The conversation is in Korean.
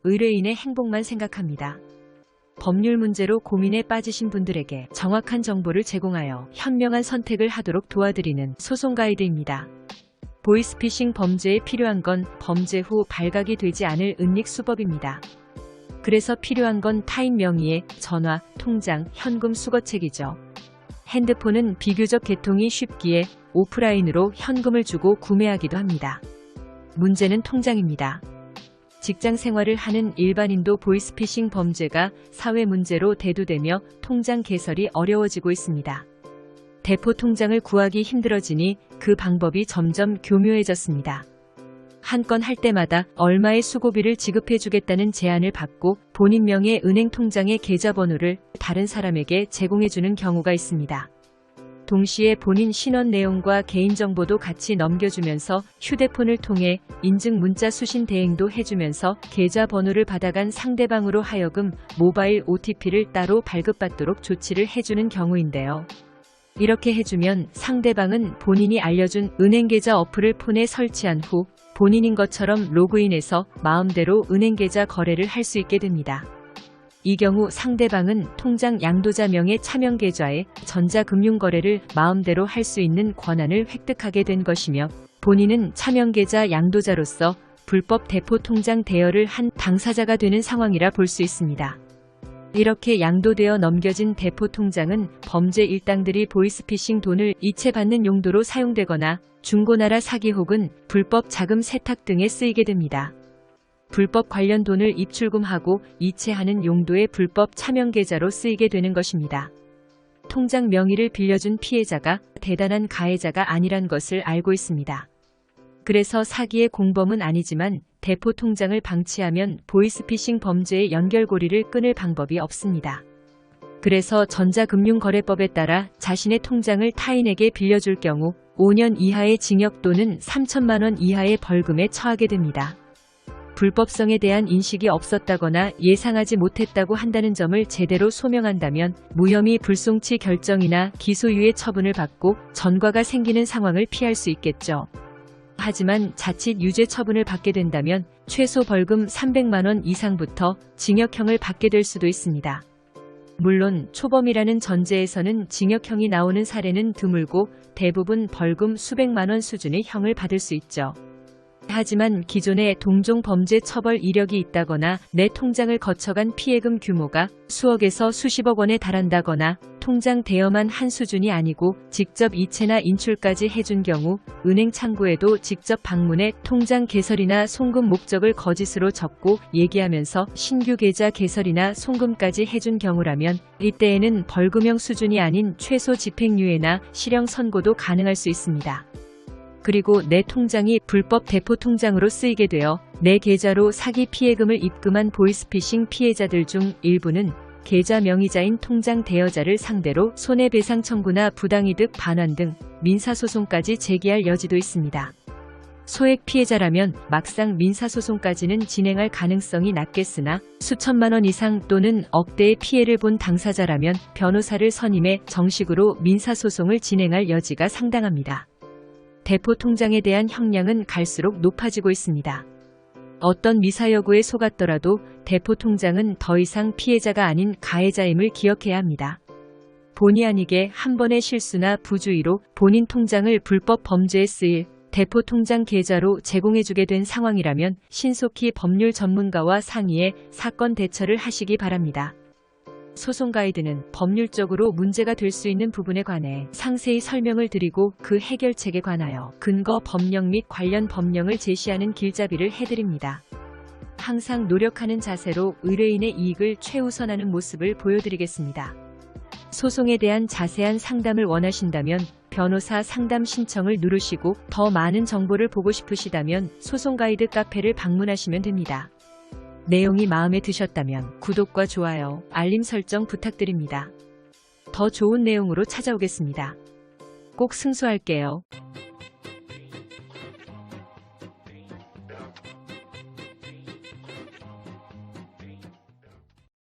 의뢰인의 행복만 생각합니다. 법률 문제로 고민에 빠지신 분들에게 정확한 정보를 제공하여 현명한 선택을 하도록 도와드리는 소송 가이드입니다. 보이스피싱 범죄에 필요한 건 범죄 후 발각이 되지 않을 은닉 수법입니다. 그래서 필요한 건 타인 명의의 전화, 통장, 현금 수거책이죠. 핸드폰은 비교적 개통이 쉽기에 오프라인으로 현금을 주고 구매하기도 합니다. 문제는 통장입니다. 직장 생활을 하는 일반인도 보이스피싱 범죄가 사회 문제로 대두되며 통장 개설이 어려워지고 있습니다. 대포 통장을 구하기 힘들어지니 그 방법이 점점 교묘해졌습니다. 한 건 할 때마다 얼마의 수고비를 지급해주겠다는 제안을 받고 본인 명의 은행 통장의 계좌번호를 다른 사람에게 제공해주는 경우가 있습니다. 동시에 본인 신원 내용과 개인정보도 같이 넘겨주면서 휴대폰을 통해 인증 문자 수신 대행도 해주면서 계좌번호를 받아간 상대방으로 하여금 모바일 OTP를 따로 발급받도록 조치를 해주는 경우인데요. 이렇게 해주면 상대방은 본인이 알려준 은행계좌 어플을 폰에 설치한 후 본인인 것처럼 로그인해서 마음대로 은행계좌 거래를 할 수 있게 됩니다. 이 경우 상대방은 통장 양도자 명의 차명계좌에 전자금융거래를 마음대로 할 수 있는 권한을 획득하게 된 것이며 본인은 차명계좌 양도자로서 불법 대포 통장 대여를 한 당사자가 되는 상황이라 볼 수 있습니다. 이렇게 양도되어 넘겨진 대포 통장은 범죄 일당들이 보이스피싱 돈을 이체받는 용도로 사용되거나 중고나라 사기 혹은 불법 자금 세탁 등에 쓰이게 됩니다. 불법 관련 돈을 입출금하고 이체하는 용도의 불법 차명계좌로 쓰이게 되는 것입니다. 통장 명의를 빌려준 피해자가 대단한 가해자가 아니란 것을 알고 있습니다. 그래서 사기의 공범은 아니지만 대포 통장을 방치하면 보이스피싱 범죄의 연결고리를 끊을 방법이 없습니다. 그래서 전자금융거래법에 따라 자신의 통장을 타인에게 빌려줄 경우 5년 이하의 징역 또는 3천만 원 이하의 벌금에 처하게 됩니다. 불법성에 대한 인식이 없었다거나 예상하지 못했다고 한다는 점을 제대로 소명한다면 무혐의 불송치 결정이나 기소유예 처분을 받고 전과가 생기는 상황을 피할 수 있겠죠. 하지만 자칫 유죄 처분을 받게 된다면 최소 벌금 300만 원 이상부터 징역형을 받게 될 수도 있습니다. 물론 초범이라는 전제에서는 징역형이 나오는 사례는 드물고 대부분 벌금 수백만 원 수준의 형을 받을 수 있죠. 하지만 기존에 동종 범죄 처벌 이력이 있다거나 내 통장을 거쳐간 피해금 규모가 수억에서 수십억 원에 달한다거나 통장 대여만 한 수준이 아니고 직접 이체나 인출까지 해준 경우 은행 창구에도 직접 방문해 통장 개설이나 송금 목적을 거짓으로 적고 얘기하면서 신규 계좌 개설이나 송금까지 해준 경우라면 이때에는 벌금형 수준이 아닌 최소 집행유예나 실형 선고도 가능할 수 있습니다. 그리고 내 통장이 불법 대포 통장으로 쓰이게 되어 내 계좌로 사기 피해금을 입금한 보이스피싱 피해자들 중 일부는 계좌 명의자인 통장 대여자를 상대로 손해배상 청구나 부당이득 반환 등 민사소송까지 제기할 여지도 있습니다. 소액 피해자라면 막상 민사소송까지는 진행할 가능성이 낮겠으나 수천만 원 이상 또는 억대의 피해를 본 당사자라면 변호사를 선임해 정식으로 민사소송을 진행할 여지가 상당합니다. 대포 통장에 대한 형량은 갈수록 높아지고 있습니다. 어떤 미사여구에 속았더라도 대포 통장은 더 이상 피해자가 아닌 가해자임을 기억해야 합니다. 본의 아니게 한 번의 실수나 부주의로 본인 통장을 불법 범죄에 쓰일 대포 통장 계좌로 제공해주게 된 상황이라면 신속히 법률 전문가와 상의해 사건 대처를 하시기 바랍니다. 소송 가이드는 법률적으로 문제가 될 수 있는 부분에 관해 상세히 설명을 드리고 그 해결책에 관하여 근거 법령 및 관련 법령을 제시하는 길잡이를 해드립니다. 항상 노력하는 자세로 의뢰인의 이익을 최우선하는 모습을 보여드리겠습니다. 소송에 대한 자세한 상담을 원하신다면 변호사 상담 신청을 누르시고 더 많은 정보를 보고 싶으시다면 소송 가이드 카페를 방문하시면 됩니다. 내용이 마음에 드셨다면 구독과 좋아요, 알림 설정 부탁드립니다. 더 좋은 내용으로 찾아오겠습니다. 꼭 승소할게요.